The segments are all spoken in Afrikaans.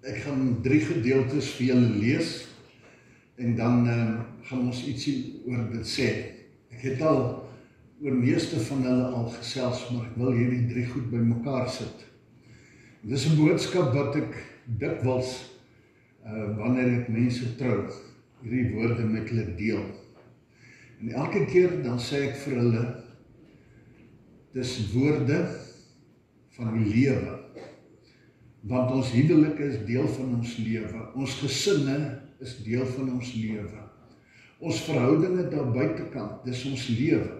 Ek gaan 3 gedeeltes vir julle lees en dan gaan ons ietsie oor dit sê. Ek het al oor meeste van hulle al gesels, maar ek wil hierdie 3 goed by mekaar sit. Dit is 'n boodskap wat ek dikwels wanneer ek mense trou, hierdie woorde met hulle deel. En elke keer dan sê ek vir hulle, dis woorde van die lewe. Want ons huwelike is deel van ons lewe. Ons gesinne is deel van ons lewe. Ons verhoudinge daar buitekant, dis ons lewe.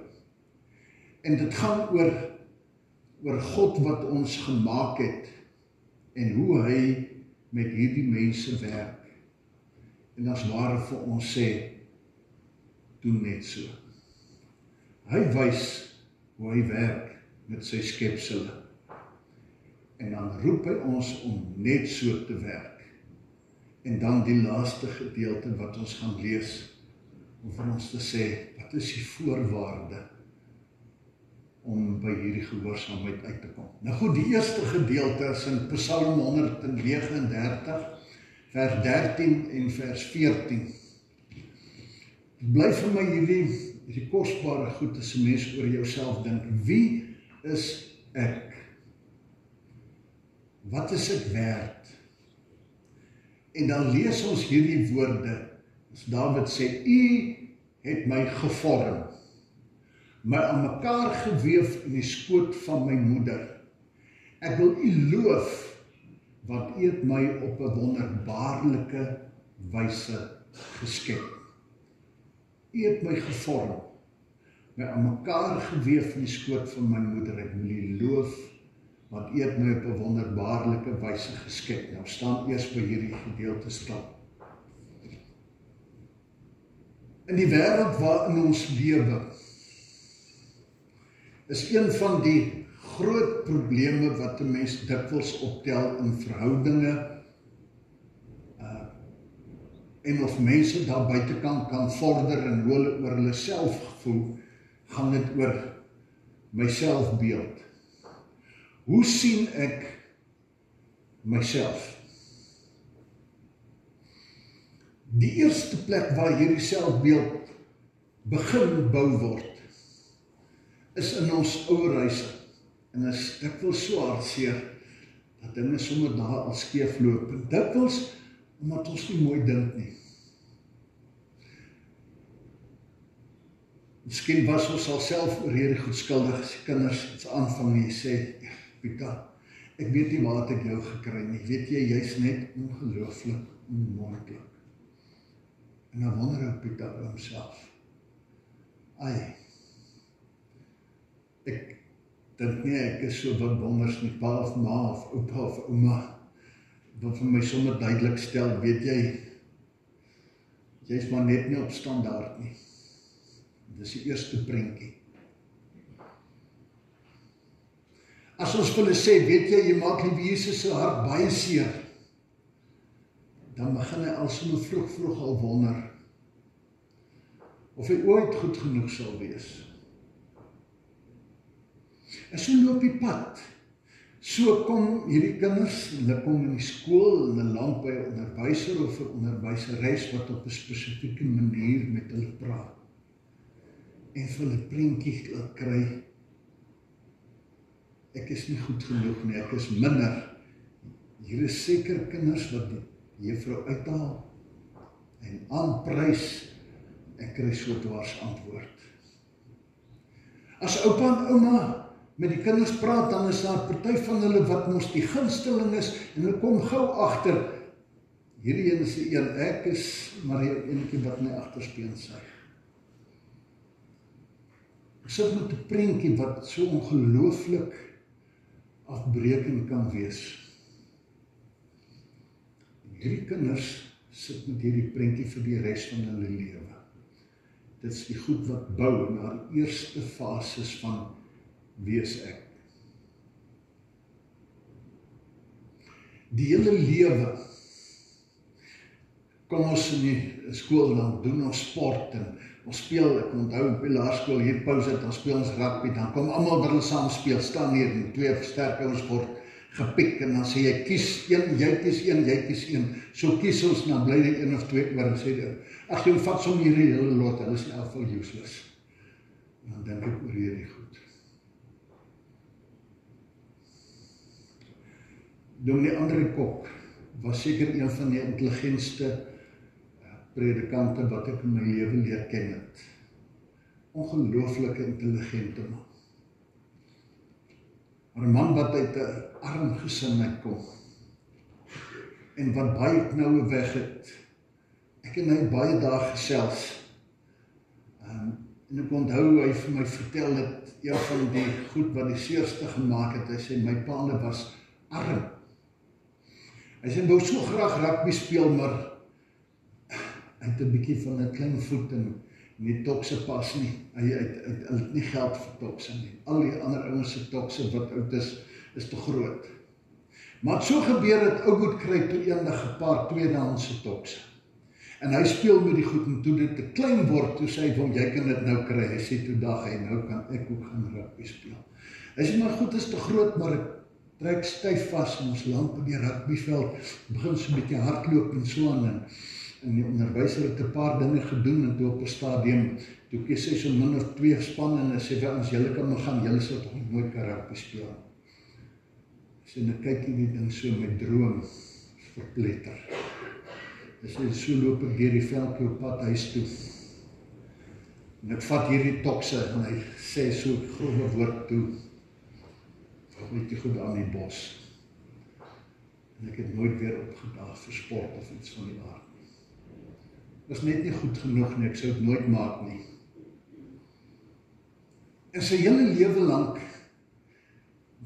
En dit gaan oor God wat ons gemaak het en hoe hy met hierdie mense werk. En as ware vir ons sê, doen net so. Hy wys hoe hy werk met sy skepsele. En dan roep hy ons om net so te werk. En dan die laaste gedeelte wat ons gaan lees, om vir ons te sê, wat is die voorwaarde om by hierdie gehoorsaamheid uit te kom. Nou goed, die eerste gedeelte is in Psalm 139, vers 13 en vers 14. Het bly vir my hierdie kosbare goed as 'n mens oor jouself dink. Wie is ek? Wat is ek werd? En dan lees ons hierdie woorde, as Dawid sê, U het my gevorm, my aan mekaar geweef in die skoot van my moeder. Ek wil U loof, want U het my op 'n wonderbaarlike wyse geskep. U het my gevorm, my aan mekaar geweef in die skoot van my moeder. Ek wil U loof, want U het my op 'n wonderbaarlike wyse geskep. Nou staan eers by hierdie gedeelte stil. In die wêreld waarin ons lewe, is een van die groot probleme wat 'n mens dikwels optel in verhoudinge, en of mense daar buitekant kan vorder en hoe hulle oor hulle selfgevoel, gaan dit oor my selfbeeld. Hoe sien ek myself? Die eerste plek waar hierdie selfbeeld begin bou word, is in ons ouerhuise. En is dikwels so hartseer, dat dinge sommer daar al skeef loop. En dikwels, omdat ons nie mooi dink nie. Miskien was ons al self oor hierdie goed skuldig, as die kinders iets aanvang en jy sê, Pieter, ek weet nie waar het ek jou gekry nie, weet jy, jy's net ongelooflik, onmoontlik. En dan wonder hy Pieter oor homself. Ai, ek dink nie, ek is so wat wonders nie, pa of ma of oupa of ouma, wat vir my sommer duidelik stel, weet jy, jy's maar net nie op standaard nie. Dis die eerste prentjie. As ons vir hulle sê, weet jy maak liewe Jesus se hart baie seer, dan begin hy al sommer vroeg al wonder, of hy ooit goed genoeg sal wees. En so loop die pad. So kom hierdie kinders, hulle kom in die skool, hulle land by 'n onderwyser of 'n onderwyseres wat op 'n spesifieke manier met hulle praat. En vir hulle prentjie kry, ek is nie goed genoeg nie, ek is minder. Hier is seker kinders wat die juffrou uithaal en aanprys, ek kry so dwars antwoord. As oupa en ouma met die kinders praat, dan is daar party van hulle wat mos die gunsteling is, en hulle kom gou agter, hierdie een is die een, ek is maar die enetjie wat my agterspeen suig. Ek sit met 'n prentjie wat so ongelooflik afbreekend kan wees. Hierdie kinders sit met hierdie prentjie vir die res van hulle lewe. Dit is die goed wat bou na die eerste fases van wie is ek. Die hele lewe, kom ons in die skool, dan doen ons sport en ons speel, ek onthou op die laerskool hier pause, dan speel ons rugby, dan kom almal by hulle saam speel, staan hier en 2 sterk ouens word gepik, en dan sê jy kies een, jy kies een, jy kies een. So kies ons, dan bly die een of twee oor en sê jy, ag jy vat som hierdie hele lot, hulle is in elk geval useless. En dan dink ek oor hierdie goed. Dominee André Kok was seker een van die intelligentste predikante wat ek in my lewe leer ken het. Ongelooflike intelligente man. Maar 'n man wat uit 'n arm gesin uitkom en wat baie knoue weg het. Ek en hy baie dae gesels. En ek onthou hy vir my vertel het, een van die goed wat die seerste gemaak het, hy sê my pa was arm. Hy sê, wou so graag rugby speel, maar hy het 'n bietjie van 'n klein voet en die tokse pas nie. Hy het nie geld vir tokse nie. Al die ander ouens se tokse wat oud is te groot. Maar het so gebeur het, ou goed kry toe eendag 'n paar tweedehandse tokse. En hy speel met die goed en toe dit te klein word, toe sê hy, jy kan dit nou kry. Hy sê, toe dag hy, nou kan ek ook gaan rugby speel. Hy sê, maar goed is te groot, maar ek trek styf vas en ons land op die rugbyveld, begin so 'n bietjie hardloop en so aan, en die onderwyser het 'n paar dinge gedoen, en toe op 'n stadium, toe kies hy so min of 2 spanne, en hy sê, wel, as julle kan maar gaan, julle sal toch nooit kan rugby speel. Hy sê, nou kyk jy die ding so met droom, verpletter. Hy sê, so loop ek deur die veldjie op pad huis toe, en ek vat hierdie tokse, en hy sê so grove woord toe, weet jy goed aan die bos. En ek het nooit weer opgedaag vir sport of iets van die aard nie. Was net nie goed genoeg nie, ek sou het nooit maak nie. En sy hele lewe lang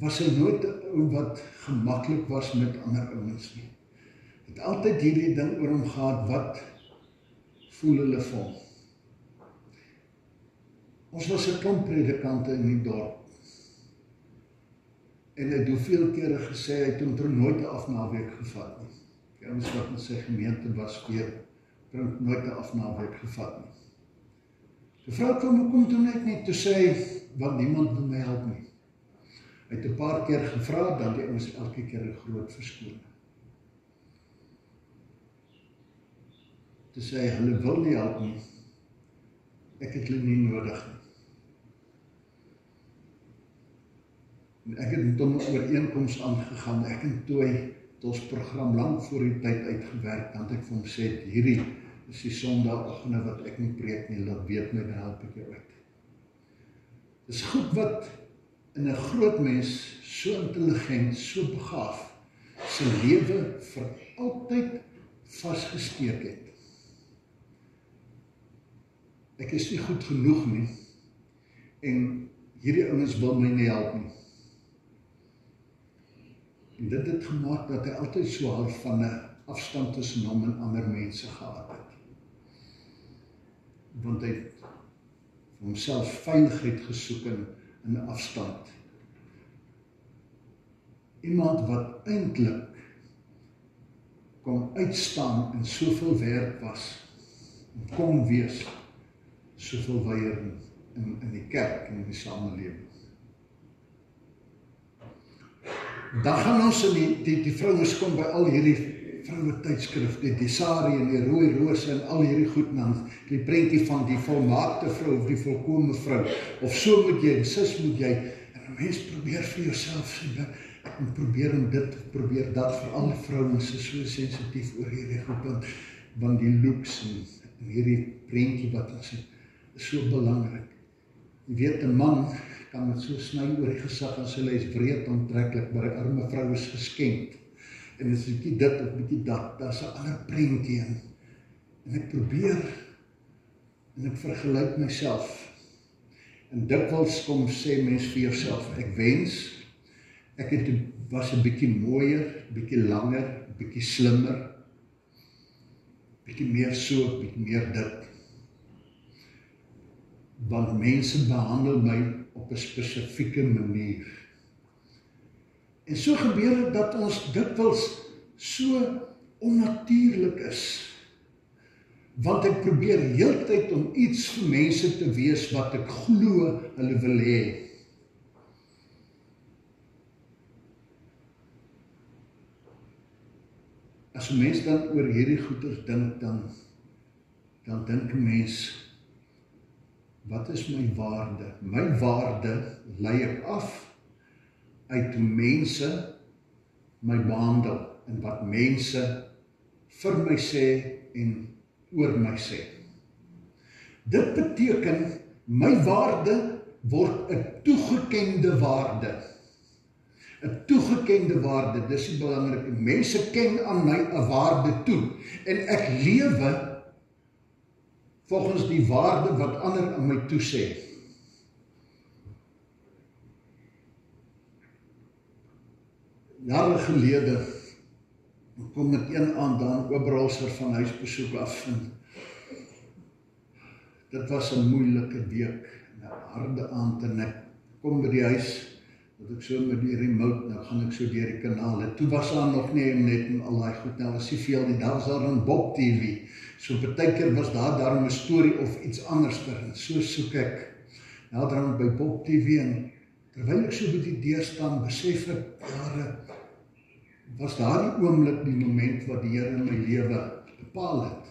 was hy nooit 'n ou wat gemaklik was met ander ouens nie. Het altyd hierdie ding oor hom gehad, wat voel hulle vir hom? Ons was 'n klomp predikante in die dorp. En hy het hoeveel kere gesê, hy het hom nooit 'n afnaweek gevat nie. Die ouens wat in sy gemeente was, weer nooit 'n afnaweek gevat nie. Toe vra ek hom, hoekom doen ek nie? Toe sê hy, want niemand wil my help nie. Hy het 'n paar keer gevra, dan die ouens elke keer 'n groot verskoning. Toe sê hy, hulle wil nie help nie. Ek het hulle nie nodig nie. En ek het met hom 'n ooreenkoms aangegaan, ek en toe het ons program lang voor die tyd uitgewerk, dan het ek vir hom sê, hierdie is die sondagoggende wat ek nie preek nie, laat weet my, dan help ek jou uit. Dit is goed wat in 'n groot mens, so intelligent, so begaaf, sy lewe vir altyd vasgesteek het. Ek is nie goed genoeg nie, en hierdie ouens wil my nie help nie. En dit het gemaak dat hy altyd so half van 'n afstand tussen hom en ander mense gehad het. Want hy het vir homself veiligheid gesoek in 'n afstand. Iemand wat eintlik kon uitstaan en soveel werk was, en kon wees, soveel weier in die kerk en in die samelewing. Dan gaan ons in die vrouens kom by al hierdie vroue tydskrifte, die Sari en die Rooi Rose en al hierdie goed, dan die prentjie van die volmaakte vrou of die volkome vrou, of so moet jy, sis moet jy, en 'n mens probeer vir jouself sê, ek moet probeer om dit, probeer dat, vir al die vrouens is so sensitief oor hierdie goed, want die looks en hierdie prentjie wat ons het, is so belangrik. Jy weet, 'n man kan met so sny oor die gesig as hulle is breed aantreklik, maar 'n arme vrou is geskenk. En dit is 'n bietjie dit of bietjie dat, daar is 'n ander prentjie in. En ek probeer, en ek vergelyk myself. En dikwels kom sê mens vir jouself, ek wens, ek was 'n bietjie mooier, bietjie langer, bietjie slimmer, bietjie meer so, bietjie meer dit. Want mense behandel my op 'n spesifieke manier. En so gebeur het dat ons dikwels so onnatuurlik is. Want ek probeer heeltyd om iets vir mense te wees wat ek glo hulle wil hê. as 'n mens dan oor hierdie goeie dink, dan dink 'n mens, wat is my waarde? My waarde lei ek af uit hoe mense my behandel en wat mense vir my sê en oor my sê. Dit beteken, my waarde word 'n toegekende waarde. 'n Toegekende waarde, dis die belangrike. Mense ken aan my 'n waarde toe en ek lewe volgens die waarde wat ander aan my toesê. Jare gelede kom ek een aand daar in Oberholzer van huisbesoek af en dit was 'n moeilike week, 'n harde aand en ek kom by die huis, dat ek so met die remote, nou gaan ek so deur die kanale. Toe was daar nog nie net en al daai goed, nou was nie veel nie, daar was daar 'n Bob TV. So partykeer was daar 'n storie of iets anderster en so soek ek naderhand by Bob TV en terwyl ek so by die deur staan, besef ek, was daar die oomblik, die moment wat die Here in my lewe bepaal het.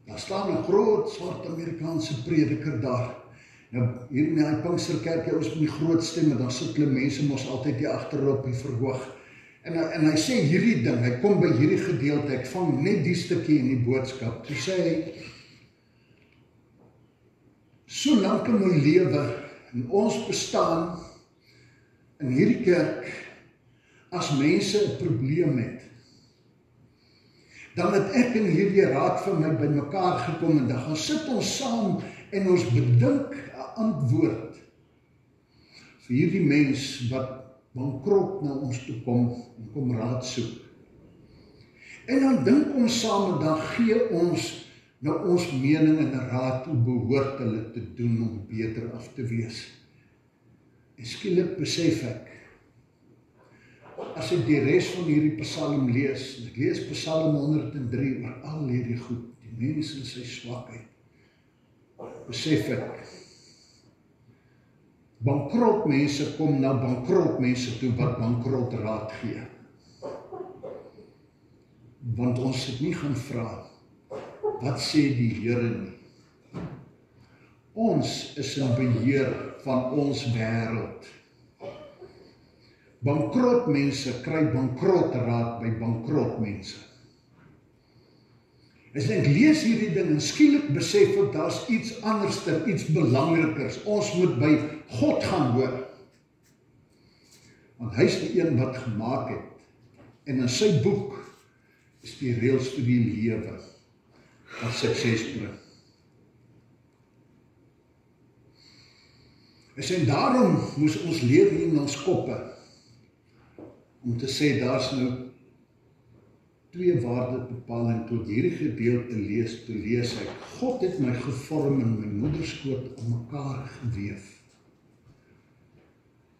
Daar staan 'n groot swart Amerikaanse prediker daar. Nou, hier in die Pinksterkerk, ons met die groot stemme, dan sit hulle mense mos altyd hier agterop die verhoog. En hy sê hierdie ding, hy kom by hierdie gedeelte, ek vang net die stukkie in die boodskap. Toe sê hy, so lank in my lewe, en ons bestaan in hierdie kerk, as mense 'n probleem het, dan het ek en hierdie raad van my bymekaar gekom en dan gaan sit ons saam en ons bedink 'n antwoord vir hierdie mens wat bankrot na ons toe kom en kom raad soek. En dan dink ons saam en dan gee ons nou ons mening en 'n raad hoe behoort hulle te doen om beter af te wees. En skielik besef ek, as ek die res van hierdie psalm lees, ek lees Psalm 103 oor al hierdie goed, die mens in sy swakheid, besef ek, bankrot mense kom na bankrot mense toe wat bankrot raad gee. Want ons het nie gaan vra, wat sê die Here nie. Ons is in beheer van ons wêreld. Bankrot mense kry bankrot raad by bankrot mense. As ek lees hierdie ding en skielik besef ek, daar's iets anderster, iets belangrikers. Ons moet by God gaan hoor. Want hy is die een wat gemaak het. En in sy boek is die reëls vir die lewe wat sukses bring. En daarom moes ons leer in ons koppe om te sê, daar's nou twee waardebepalings. Toe hierdie gedeelte lees, toe lees ek, God het my gevorm in my moederskoot aan mekaar geweef.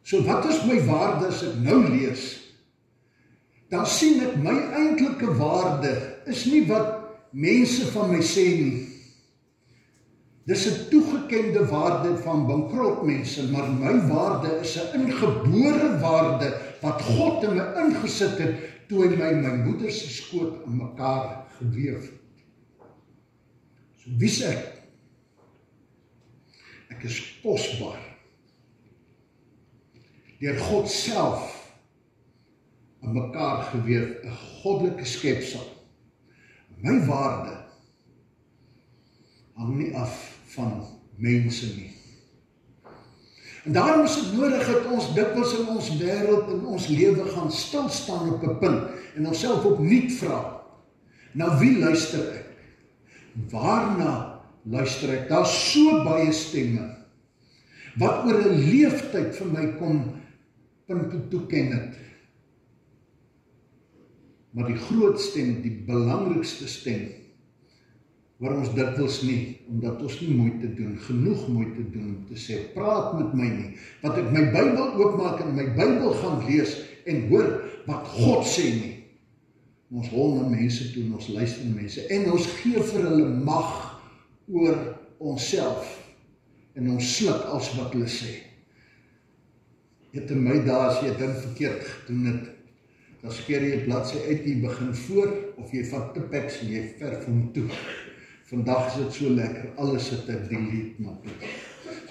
So wat is my waarde as ek nou lees? Dan sien ek my eintlike waarde is nie wat mense van my sê nie. Dis 'n toegekende waarde van bankrot mense, maar my waarde is 'n ingebore waarde wat God in my ingesit het toe hy my in my moeder se skoot aan mekaar geweef het. So wie is ek? Ek is kosbaar. Deur God self aan mekaar geweef, 'n goddelike skepsel. My waarde hang nie af van mense nie. En daarom is dit nodig dat ons dikwels in ons wêreld en ons lewe gaan stilstaan op 'n punt en onsself opnuut vra, na wie luister ek? Waarna luister ek? Daar's so baie stemme wat oor 'n leeftyd vir my kom punte toeken het. Maar die groot stem, die belangrikste stem, waar ons dikwels nie, omdat ons nie moeite doen, genoeg moeite doen om te sê, praat met my nie, wat ek my Bybel oopmaak en my Bybel gaan lees en hoor wat God sê nie. Ons hol na mense toe en ons luister na mense en ons gee vir hulle mag oor onsself en ons sluk als wat hulle sê. Jy het in my dae as jy 'n ding verkeerd gedoen het, dan skeer jy 'n bladsy uit, jy begin voor, of jy vat Tipp-Ex en jy verf hom toe. Vandag is dit so lekker, alles het 'n delete knop.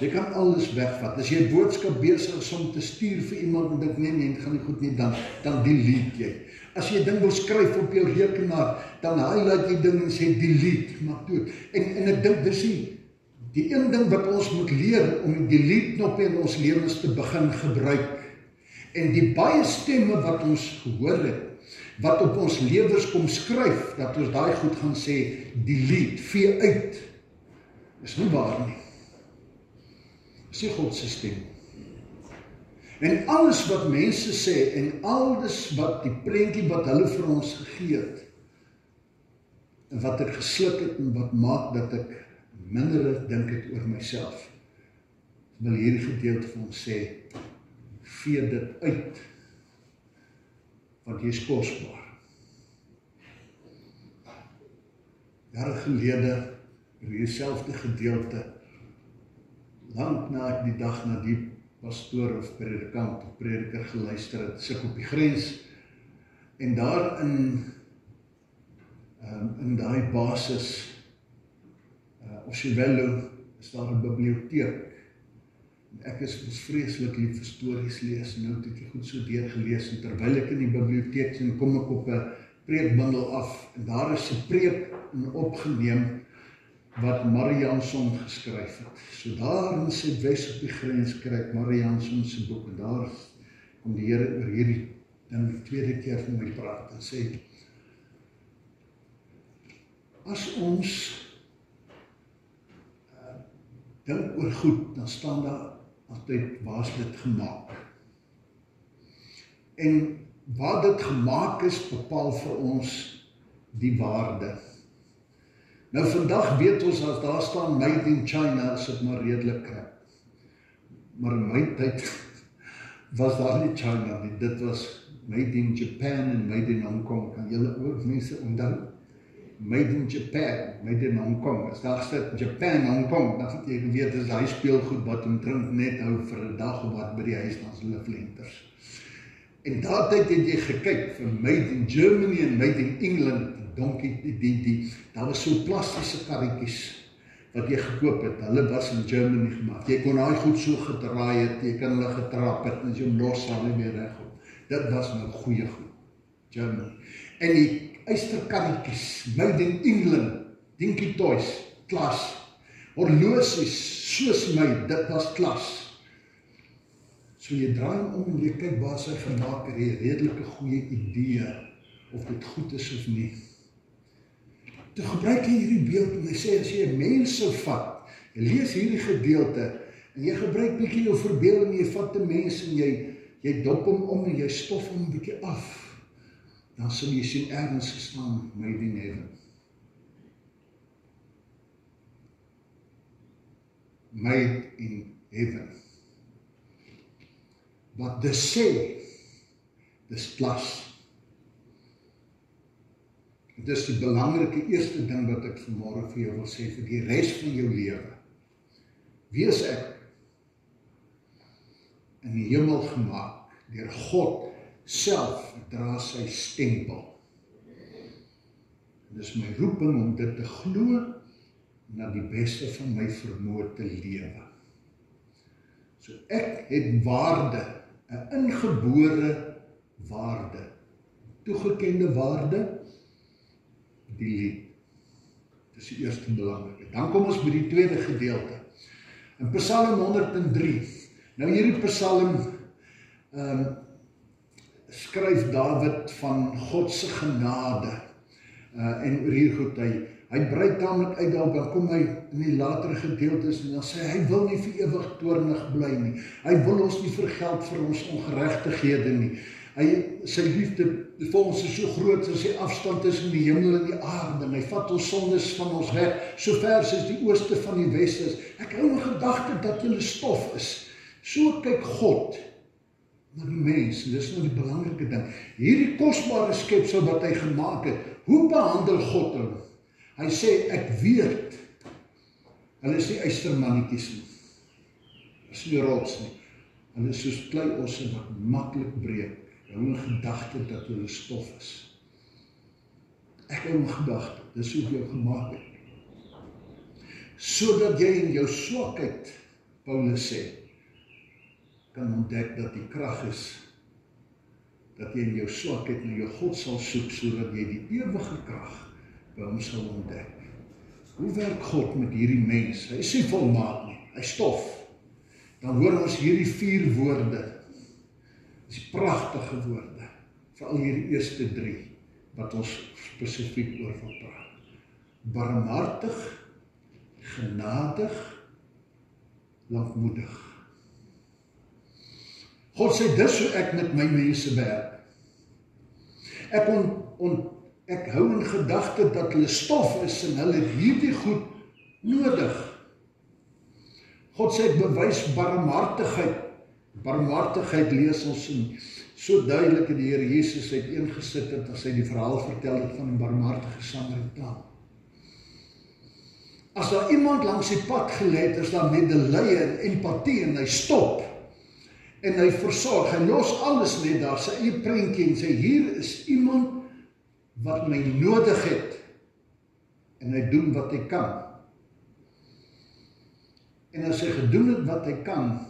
Jy kan alles wegvat. As jy 'n boodskap besig is om te stuur vir iemand en dink nee, dit gaan nie goed nie, dan delete jy. As jy ding wil skryf op jou rekenaar, dan highlight jy ding en sê delete, maak dood. En ek dink dis die een ding wat ons moet leer om die delete knoppe in ons lewens te begin gebruik. En die baie stemme wat ons gehoor het, wat op ons lewens kom skryf, dat ons daai goed gaan sê, delete, vee uit, is nie waar nie. Dis nie God se stem. En alles wat mense sê, en alles wat die prentjie wat hulle vir ons gegee het, en wat ek gesluk het, en wat maak dat ek minder dink het oor myself, wil hierdie gedeelte vir ons sê, vee dit uit, want jy is kosbaar. Jare gelede, oor dieselfde gedeelte, lang na ek die dag na die pastoor of predikant of prediker geluister het, sit op die grens, en daar in daai basis, Oswelo, is daar 'n biblioteek. Ek is vreeslik lief vir stories lees, nou het ek goed so deurgelees, en terwyl ek in die biblioteek sien, kom ek op 'n preekbundel af, en daar is 'n preek opgeneem, wat Mariansson geskryf het. So daar in Suidwes op die grens kry ek Mariansson se boek, en daar kom die Here oor hierdie ding die tweede keer vir my praat, en sê, as ons dink oor goed, dan staan daar altyd, waar is dit gemaak? En waar dit gemaak is, bepaal vir ons die waarde. Nou vandag weet ons, as daar staan made in China, is dit maar redelik krap. Maar in my tyd was daar nie China nie, dit was made in Japan en made in Hong Kong. Kan julle ook mense onthou? Made in Japan, made in Hong Kong. As daar sit Japan, Hong Kong, dan het jy geweet, is hy speelgoed wat omtrent net hou vir 'n dag of wat by die huis, dan is hulle flenters. En daardie het jy gekyk vir made in Germany en made in England, donkie, daar was so plastiese karretjies wat jy gekoop het, hulle was in Germany gemaak. Jy kon daai goed so gedraai het, jy kan hulle getrap het, en jy hom los sal nie meer reg op. Dit was nou goeie goed, Germany. En die eysterkarretjies, made in England, dinky toys, klas. Horlosies, soos my, dit was klas. So jy draai hom om en jy kyk waar sy gemaak het, jy redelike goeie idee, of dit goed is of nie. Toe gebruik jy hierdie beeld, en jy sê, as jy 'n mens sou vat, jy lees hierdie gedeelte, en jy gebruik bietjie jou verbeelding, jy vat 'n mens, en jy dop hom om, en jy stof hom bietjie af, dan sal jy sien ergens gestaan, made in heaven. Made in heaven. Wat dit sê, dis klas. Dit is die belangrike eerste ding wat ek vanmôre vir jou wil sê, vir die res van jou lewe. Wie is ek? In die hemel gemaak, deur God self dra sy stempel. Dit is my roeping om dit te glo, na die beste van my vermoë te lewe. So ek het waarde, 'n ingebore waarde, toegekende waarde, die lied. Dit is die eerste belangrike. Dan kom ons by die tweede gedeelte. In Psalm 103. Nou hierdie Psalm skryf Dawid van God se genade. En oor hier goed, hy brei taamlik uit daarop, dan kom hy in die latere gedeeltes en dan sê hy wil nie vir ewig toornig bly nie. Hy wil ons nie vergeld vir ons ongeregtighede nie. Sy liefde vir ons is so groot as die afstand tussen die hemel en die aarde, en hy vat ons sondes van ons weg, so ver as die ooste van die weste is. Ek hou my gedagte dat julle stof is. So kyk God na die mens, en dis nou die belangrike ding. Hierdie kosbare skepsel wat hy gemaak het, hoe behandel God hom? Hy sê, ek weet, hulle is nie eystermannetjies nie, is nie rots nie, hulle is soos kleiosse wat maklik breek, hou in gedagte dat jy 'n stof is. Ek hou in gedagte, dis hoe ek jou gemaak het. Sodat jy in jou swakheid, Paulus sê, kan ontdek dat die krag is, dat jy in jou swakheid na jou God sal soek, sodat jy die ewige krag by hom sal ontdek. Hoe werk God met hierdie mens? Hy is nie volmaak nie, hy stof. Dan hoor ons hierdie 4 woorde, dis pragtige woorde, veral hierdie eerste 3, wat ons spesifiek oor wil praat. Barmhartig, genadig, lankmoedig. God sê, dis hoe ek met my mense werk. Ek hou in gedagte dat hulle stof is en hulle het hierdie goed nodig. God sê, ek bewys barmhartigheid. Barmhartigheid lees ons in so duidelik in die Here Jesus uiteengesit het as hy die verhaal vertel het van 'n barmhartige Samaritaan. As daar iemand langs die pad gelê het, is daar medelee en empatie en hy stop en hy versorg, hy los alles net daar, sy eie prentjie en sê, hier is iemand wat my nodig het en hy doen wat hy kan. En as hy gedoen het wat hy kan,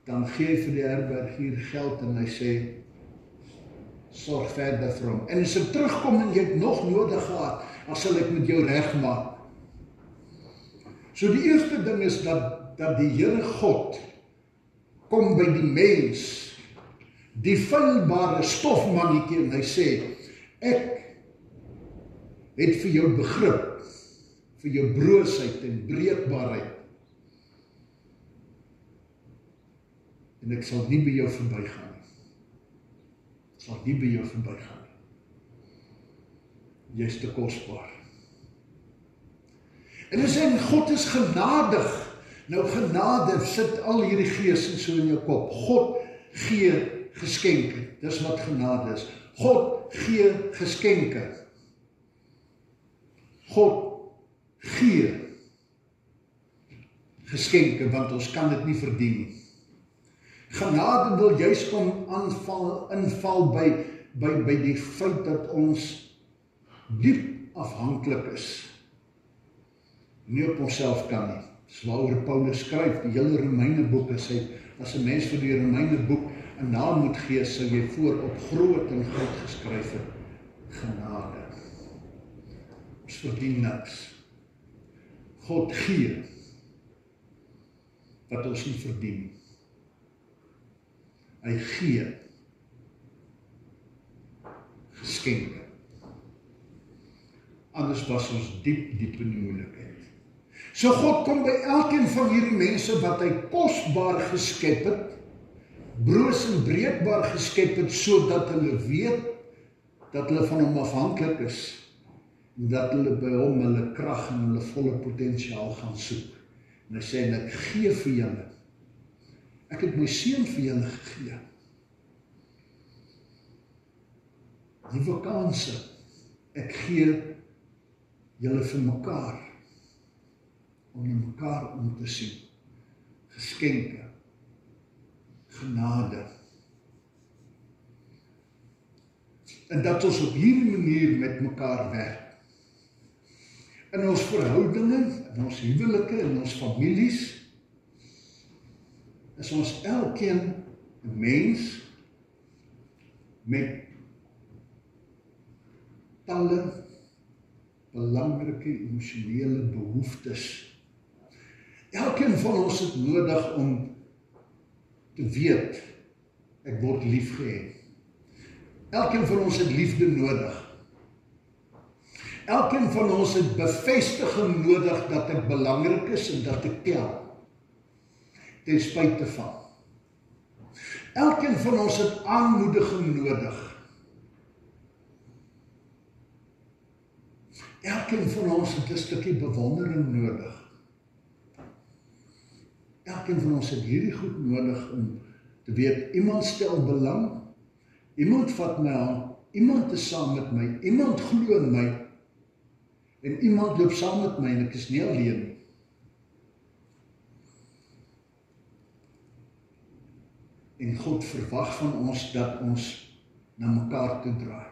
dan gee hy vir die herbergier geld en hy sê, sorg verder vir hom. En as hy terugkom en jy het nog nodig gehad, dan sal ek met jou regmaak. So die eerste ding is dat die Here God kom by die mens, die feilbare stofmannetjie, en hy sê, ek het vir jou begrip, vir jou broosheid en breekbaarheid. En ek sal nie by jou verbygaan nie. Ek sal nie by jou verbygaan nie. Jy is te kosbaar. En hy sê, God is genadig. Nou genade, sit al hierdie gees so in jou kop. God gee geskenke. Dis wat genade is. God gee geskenke. God gee geskenke, want ons kan dit nie verdien nie. Genade wil juist kom inval by die feit dat ons diep afhanklik is. Nie op onsself kan nie. Dis waaroor Paulus skryf, die hele Romeineboek is hy, as 'n mens vir die Romeineboek 'n naam moet gee, sal jy voorop groot en groot geskryf het. Genade. Ons verdien niks. God gee wat ons nie verdien nie. Hy gee geskenke. Anders was ons diep in die moeilikheid. So God kom by elkeen van hierdie mense wat hy kosbaar geskep het, broos en breekbaar geskep het, sodat hulle weet dat hulle van hom afhanklik is, en dat hulle by hom hulle krag en hulle volle potensiaal gaan soek. En hy sê, en ek gee vir julle. Ek het my seun vir julle gegee. Nuwe kanse. Ek gee julle vir mekaar. Om na mekaar om te sien. Geskenke. Genade. En dat ons op hierdie manier met mekaar werk. In ons verhoudinge, in ons huwelike, in ons families, is ons elkeen 'n mens met talle belangrike emosionele behoeftes. Elkeen van ons het nodig om te weet, ek word liefgehad. Elkeen van ons het liefde nodig. Elkeen van ons het bevestiging nodig dat ek belangrik is en dat ek tel. Ten spyte van. Elkeen van ons het aanmoediging nodig. Elkeen van ons het 'n stukkie bewondering nodig. Elkeen van ons het hierdie goed nodig om te weet, iemand stel belang, iemand vat my aan, iemand is saam met my, iemand glo in my, en iemand loop saam met my en ek is nie alleen nie. En God verwag van ons dat ons na mekaar toe draai.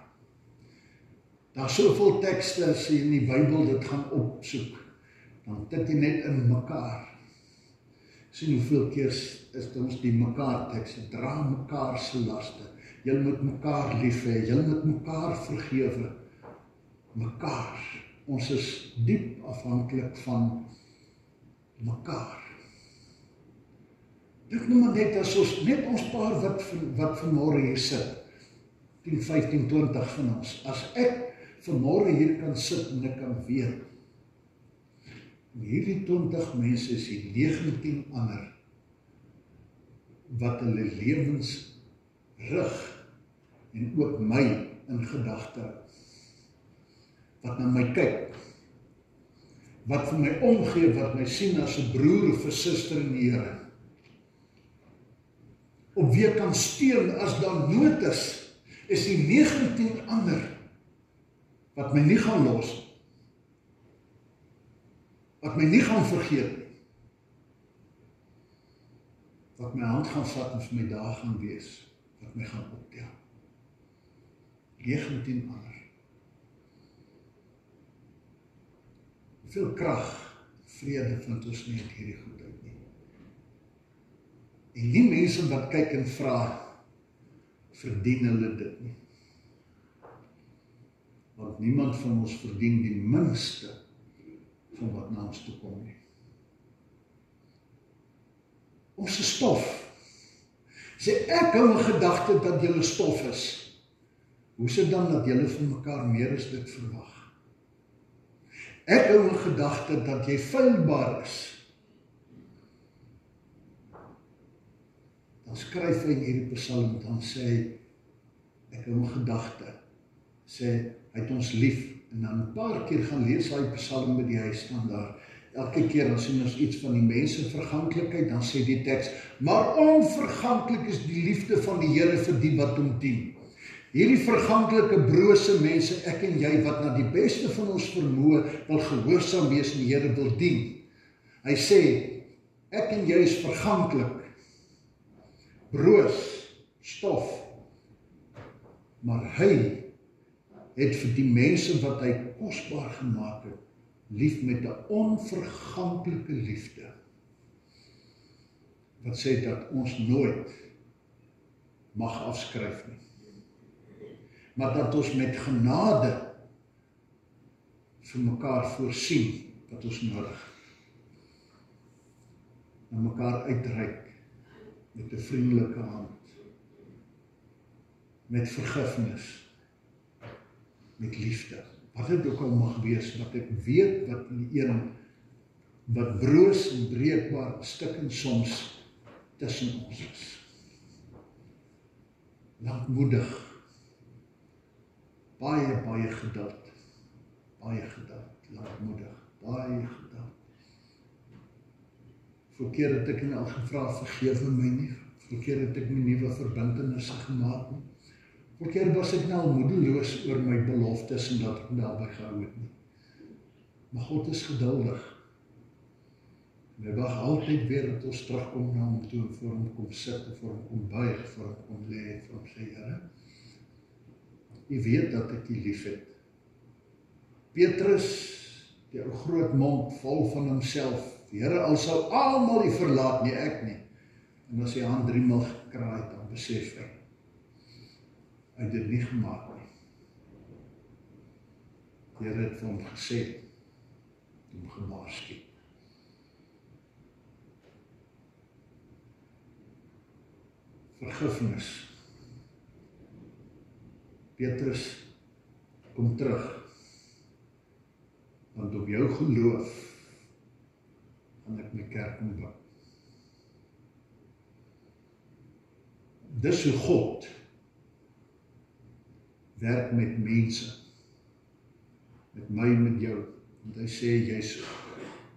Daar is soveel tekste as jy in die Bybel dit gaan opsoek, dan tik jy net in mekaar. Sien hoeveel keer is ons die mekaar tekste, dra mekaar se laste. Julle moet mekaar lief hê, julle moet mekaar vergewe. Mekaar. Ons is diep afhanklik van mekaar. Dink nou maar net as ons, net ons paar wat vanmôre hier sit, 10, 15, 20 van ons, as ek vanmôre hier kan sit en ek kan weet, en hierdie 20 mense is die 19 ander, wat hulle lewens rig, en ook my in gedagte, wat na my kyk, wat vir my omgee, wat my sien as 'n broer of 'n suster in die Here, op wie kan steun as daar nood is die 19 ander, wat my nie gaan los, wat my nie gaan vergeet, wat my hand gaan vat en vir my daar gaan wees, wat my gaan optel. 19 ander. Hoeveel krag, vrede vind ons nie uit hierdie goed uit nie. En die mense wat kyk en vra, verdien hulle dit nie. Want niemand van ons verdien die minste van wat na ons toe kom nie. Ons is stof. Sê ek hou 'n gedagte dat julle stof is. Hoe is dit dan dat julle van mekaar meer as dit verwag? Ek hou 'n gedagte dat jy feilbaar is. Dan skryf hy in hierdie Psalm, dan sê hy, ek hou 'n gedagte, sê, hy het ons lief, en dan 'n paar keer gaan lees hy Psalm by die huis staan daar, elke keer dan sien ons iets van die mense verganklikheid, dan sê die teks, maar onverganklik is die liefde van die Here vir die wat hom dien. Hierdie verganklike brose mense, ek en jy, wat na die beste van ons vermoë wil gehoorsaam wees en die Here wil dien. Hy sê, ek en jy is verganklik, broos, stof, maar hy het vir die mense wat hy kosbaar gemaak het, lief met 'n onverganklike liefde, wat sê dat ons nooit mag afskryf nie, maar dat ons met genade vir mekaar voorsien wat ons nodig het, en mekaar uitreik met 'n vriendelike hand, met vergifnis, met liefde, wat dit ook al mag wees, wat ek weet wat die een wat broos en breekbaar stikken soms tussen ons is. Lankmoedig, baie geduld, lankmoedig, baie geduld. Voorkeer het ek al gevra, vergewe my nie, voorkeer het ek my nuwe verbintenisse gemaak nie, voorkeer was ek nou moedeloos oor my beloftes en dat ek daarby gehou het nie. Maar God is geduldig. En hy wag altyd weer dat ons terugkom na hom toe en voor hom kom sit en voor hom kom buig, voor hom kom lê en vir hom sê, Here, U weet dat ek U lief het. Petrus, die ou groot mond, vol van homself, Here, al sou almal U verlaat, nie ek nie. En as hy hand 3 maal gekraai het, dan besef hy, hy het dit nie gemaak nie. Die Here het vir hom gesê, hom gewaarsku. Vergifnis. Petrus, kom terug, want op jou geloof gaan ek my kerk bou. Dis hoe God werk met mense, met my en met jou, want hy sê, jy's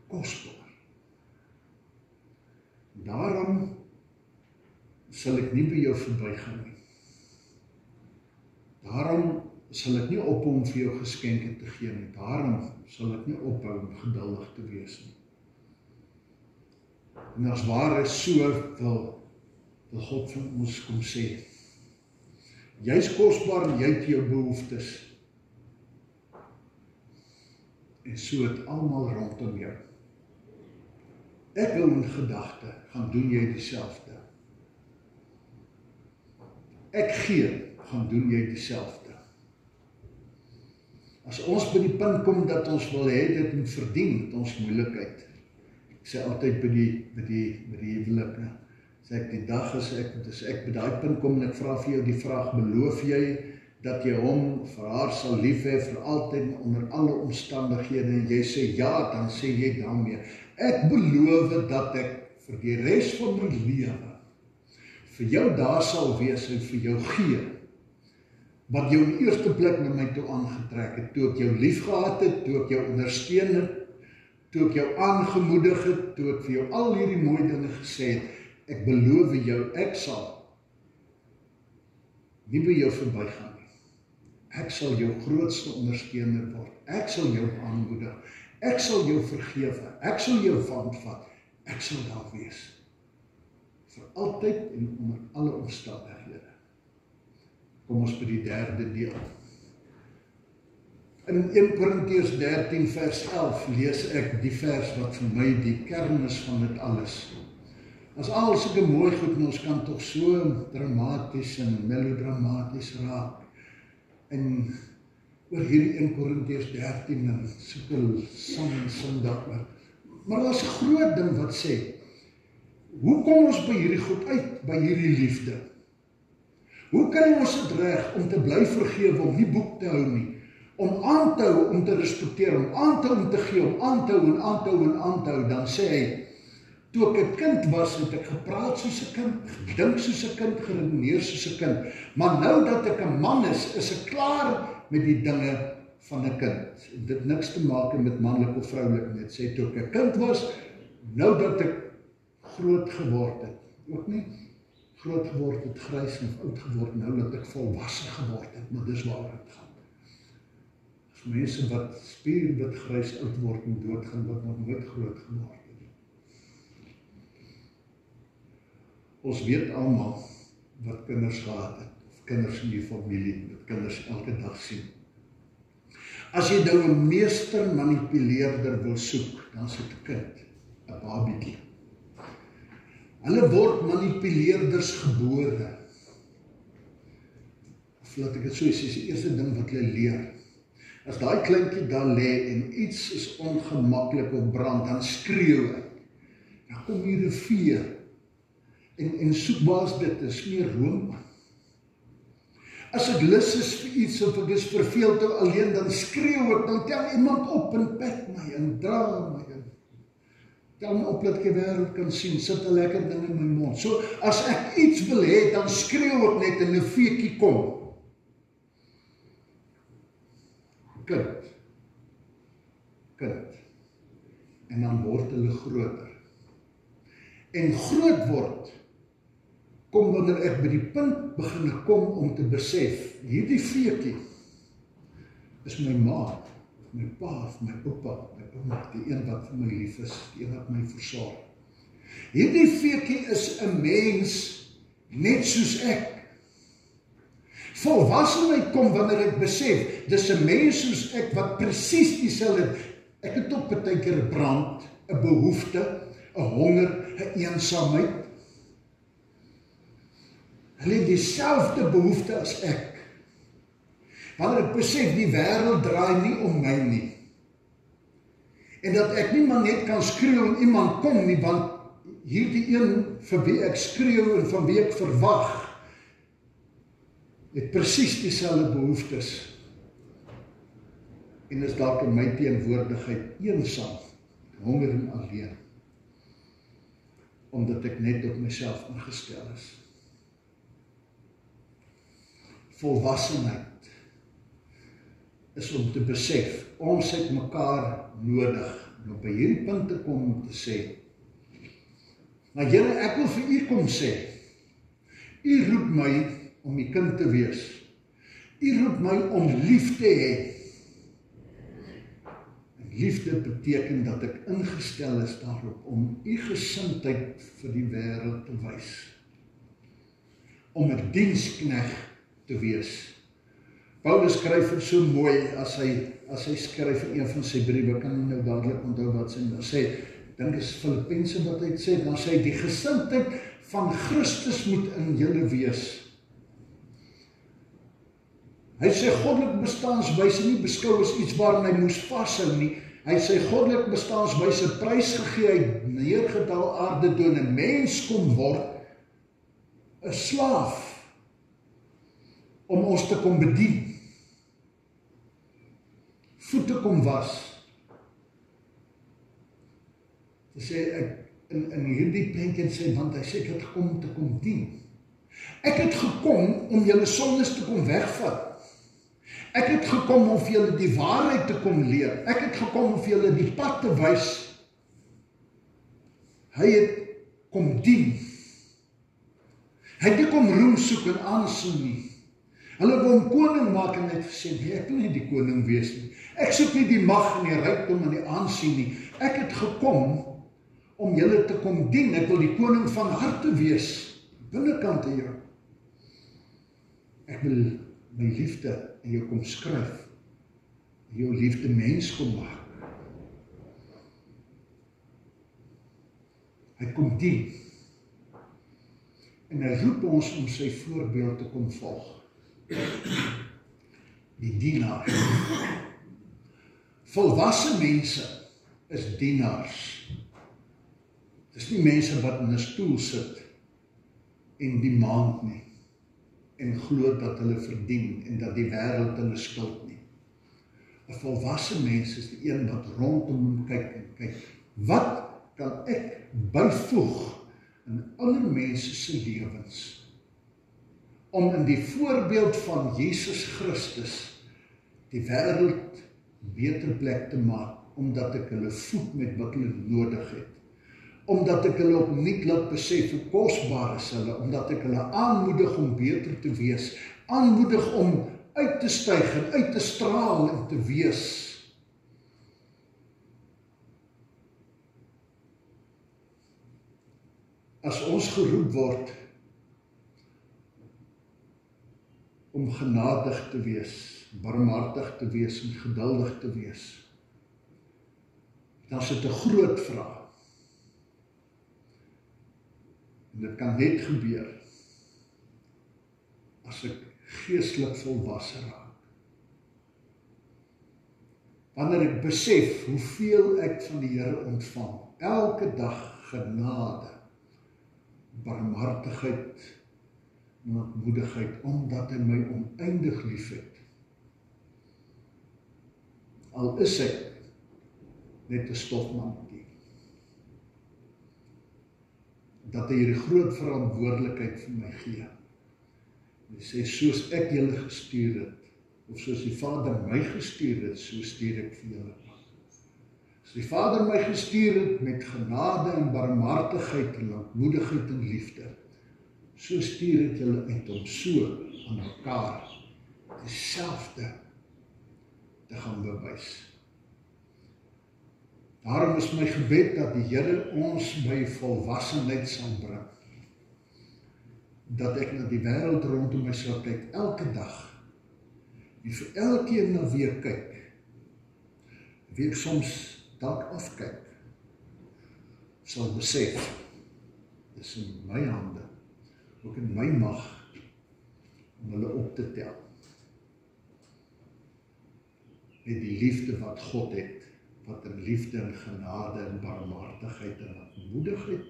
kosbaar. Daarom sal ek nie by jou verbygaan nie. Daarom sal ek nie ophou om vir jou geskenke te gee nie. Daarom sal ek nie ophou om geduldig te wees nie. En as waar is so wil wil God van ons kom sê, jy is kosbaar en jy het jou behoeftes. En so het almal rondom jou. Ek hou in gedagte, gaan doen jy dieselfde. Ek gee, gaan doen jy dieselfde. As ons by die punt kom dat ons wil hê dit moet verdien met ons moeilikheid. Ek sê altyd by die huwelik, sê ek die dag as ek by daai punt kom en ek vra vir jou die vraag, beloof jy dat jy hom vir haar sal lief hê vir altyd en onder alle omstandighede, en jy sê ja, dan sê jy daarmee, ek beloof dat ek vir die res van my lewe vir jou daar sal wees en vir jou gee, wat jou in die eerste plek na my toe aangetrek het, toe ek jou lief gehad het, toe ek jou ondersteun het, toe ek jou aangemoedig het, toe ek vir jou al hierdie mooi dinge gesê het, ek beloof jou, ek sal nie by jou verbygaan nie. Ek sal jou grootste ondersteuner word. Ek sal jou aanmoedig. Ek sal jou vergewe. Ek sal jou handvat. Ek sal daar wees. Vir altyd en onder alle omstandighede. Kom ons by die derde deel. In 1 Korintiërs 13 vers 11 lees ek die vers wat vir my die kern is van dit alles. As al sulke mooi goed, ons kan tog so dramaties en melodramaties raak. En oor hierdie 1 Korintiërs 13 en sukkel sing daaroor. Maar daar's 'n groot ding wat sê, hoe kom ons by hierdie goed uit, by hierdie liefde? Hoe kry ons dit reg om te bly vergewe, om nie boek te hou nie, om aan te hou, om te respekteer, om aan te hou, om te gee, om aan te hou en aan te hou en aan te hou? Dan sê hy, toe ek 'n kind was, het ek gepraat soos 'n kind, gedink soos 'n kind, geredeneer soos 'n kind. Maar nou dat ek 'n man is ek klaar met die dinge van 'n kind. Dit niks te maak met manlik of vroulik nie. Dit sê toe ek 'n kind was, nou dat ek groot geword het. Ook nie groot geword het, grys of oud geword, nou dat ek volwasse geword het, maar dis waar dit gaan. As mense wat spierwit grys oud word en doodgaan, wat nog nooit groot geword het. Ons weet almal wat kinders gehad het, of kinders in die familie, wat kinders elke dag sien. As jy nou 'n meester manipuleerder wil soek, dan is dit 'n kind, 'n babietjie. Hulle word manipuleerders gebore. Of laat ek dit so sê, is die eerste ding wat hulle leer. As daai kleintjie daar lê en iets is ongemaklik of brand, dan skreeu hy. Dan kom hier 'n vee en soek baas dit, en smeer room aan. As ek lus is vir iets of ek is verveeld of alleen, dan skreeu ek, dan tel iemand op en pet my en dra my in. Tel my op dat ek die wêreld kan sien, sit 'n lekker ding in my mond. So as ek iets wil hê, dan skreeu ek net en 'n veekie kom. Kind. En dan word hulle groter. En groot word, kom wanneer ek by die punt begin kom om te besef, hierdie veekie is my ma, my pa, my oupa, my ouma, die een wat vir my lief is, die een wat my versorg. Hierdie veekie is 'n mens net soos ek. Volwassenheid kom wanneer ek besef, dis 'n mens soos ek wat presies dieselfde. Ek het ook baie keer 'n brand, 'n behoefte, 'n honger, 'n eensaamheid. Hulle het dieselfde behoefte as ek. Wanneer ek besef, die wêreld draai nie om my nie. En dat ek nie maar net kan skreeu en iemand kom nie, want hierdie een vir wie ek skreeu en van wie ek verwag, het presies dieselfde behoeftes. En is dalk in my teenwoordigheid eensaam, honger en alleen. Omdat ek net op myself ingestel is. Volwassenheid is om te besef, ons het mekaar nodig, om by hierdie punt te kom om te sê, maar Here, ek wil vir u kom sê, u roep my om u kind te wees, u roep my om lief te hê. En liefde beteken dat ek ingestel is daarop om u gesindheid vir die wêreld te wys. om 'n diensknegt te wees. Paulus skryf het so mooi as hy skryf in een van sy briewe, kan nie nou dadelik onthou wat sy sê, dink is Filippense wat hy sê, dan sê hy, die gesindheid van Christus moet in julle wees. Hy sê goddelike bestaanswyse nie beskou as iets waarin hy moes vashou nie. Hy sê goddelike bestaanswyse prys gegee, hy neergedaal aarde toe en 'n mens kom word, 'n slaaf, om ons te kom bedien. Voete kom was. Hy sê, in hierdie prentjie sê, want hy sê, ek het gekom om te kom dien. Ek het gekom om julle sondes te kom wegvat. Ek het gekom om vir julle die waarheid te kom leer. Ek het gekom om vir julle die pad te wys. Hy het kom dien. Hy het nie kom roem soek en aansien nie. Hulle wou hom koning maak en hy het gesê, nee, ek wil nie die koning wees nie. Ek soek nie die mag en die rykdom en die aansien nie. Ek het gekom om julle te kom dien. Ek wil die koning van harte wees, binnekant in jou. Ek wil my liefde in jou kom skryf, jou liefde mens kom maak. Hy kom dien. En hy roep ons om sy voorbeeld te kom volg. Die dienaar. Volwasse mense is dienaars. Dis nie mense wat in 'n stoel sit en die maand nie, en glo dat hulle verdien en dat die wêreld hulle skuld nie. 'n Volwasse mens is die een wat rondom hom kyk en kyk, wat kan ek byvoeg in ander mense se lewens om in die voorbeeld van Jesus Christus die wêreld 'n beter plek te maak, omdat ek hulle voed met wat hulle nodig het. Omdat ek hulle opnuut laat besef hoe kosbaar is hulle, omdat ek hulle aanmoedig om beter te wees, aanmoedig om uit te styg en uit te straal en te wees. As ons geroep word om genadig te wees, barmhartig te wees en geduldig te wees, dan is dit 'n groot vraag. En dit kan net gebeur as ek geestelik volwasse raak. Wanneer ek besef hoeveel ek van die Here ontvang, elke dag genade, barmhartigheid en ootmoedigheid, omdat hy my oneindig liefhet. Al is ek net 'n stofmannetjie. Dat hy hierdie groot verantwoordelikheid vir my gee. Hy sê, soos ek julle gestuur het, of soos die Vader my gestuur het, so stuur ek vir julle. As die Vader my gestuur het met genade en barmhartigheid en lankmoedigheid en liefde, so stuur ek julle uit om so aan mekaar dieselfde te gaan bewys. Daarom is my gebed dat die Here ons by volwassenheid sal bring. Dat ek na die wêreld rondom my sal kyk elke dag. En vir elkeen na wie ek kyk, wie ek soms dalk afkyk, sal besef, dis in my hande, ook in my mag, om hulle op te tel. Met die liefde wat God het, wat in liefde en genade en barmhartigheid en lankmoedigheid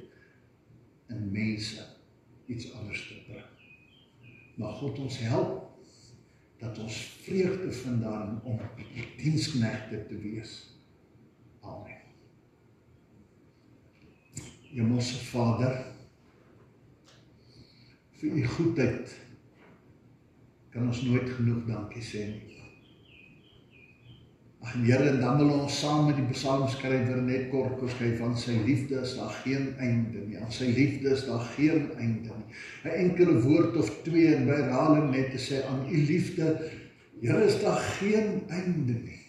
in mense iets anders te bring. Maar God ons help, dat ons vreugde vind daarin om diensknegte te wees. Amen. Hemelse Vader, vir u goedheid kan ons nooit genoeg dankie sê nie. Ag Here, en dan wil ons saam met die psalmskrywer net kort beskryf, van sy liefde is daar geen einde nie, aan sy liefde is daar geen einde nie. 'n enkele woord of twee en by herhaling net te sê, aan u liefde, Here, is daar geen einde nie.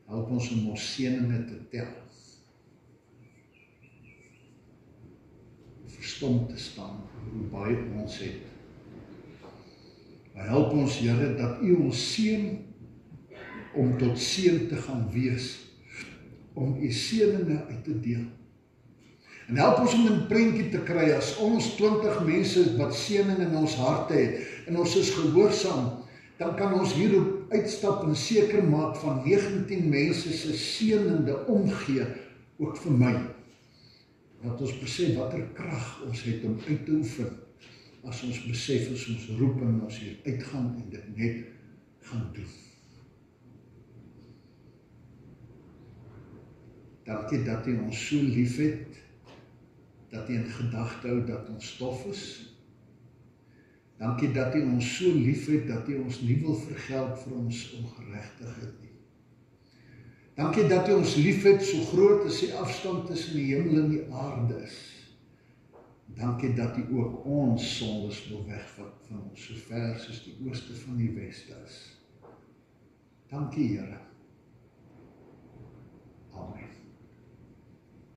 Help ons om ons seëninge te tel. verstom te staan hoe baie ons het. Maar help ons, Here, dat U ons seën om tot seën te gaan wees, om U seëninge uit te deel. En help ons om 'n prentjie te kry, as ons 20 mense wat seëning in ons harte het, en ons is gehoorsaam, dan kan ons hierop uitstap en seker maak van 19 mense se seënende omgee, ook vir my. Dat ons besef watter krag ons het om uit te oefen, as ons besef as ons roep en ons hier uitgaan en dit net gaan doen. Dankie dat U ons so lief het, dat U in gedagte hou dat ons stof is. Dankie dat U ons so lief het, dat U ons nie wil vergeld vir ons ongeregtigheid nie. Dankie dat U ons lief het, so groot as die afstand tussen die hemel en die aarde is. Dankie dat U ook ons sondes wil wegvat van ons, so ver soos die ooste van die weste is. Dankie, Here.